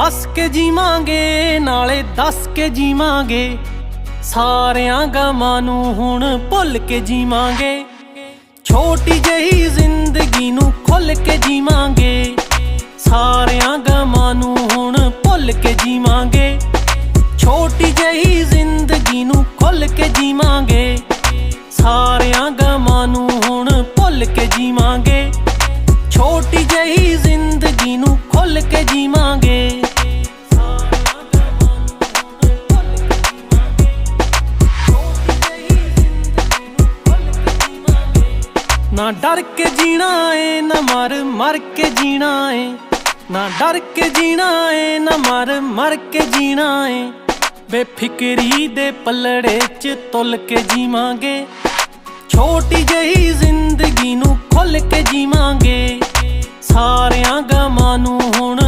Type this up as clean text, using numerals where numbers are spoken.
हस के जीवांगे नाले दस के जीवांगे, सारियां गमां नूं हुण भुल के जीवांगे। छोटी जही जिंदगी नूं खुल के जीवांगे, सारियां गमां नूं हुण भुल के जीवांगे। छोटी जही जिंदगी नूं खुल के जीवांगे, सारियां गमां नूं हुण भुल के जीवांगे। छोटी जही जिंदगी नूं खुल के जीवांगे। ना डर के जीना है ना मर के जीना है, ना डर के जीना है ना मर के जीना है। बेफिक्री दे पलड़े च तुल के जीवांगे, छोटी जही जिंदगी नूं खुल के जीवांगे। सारियां गमां नूं हुण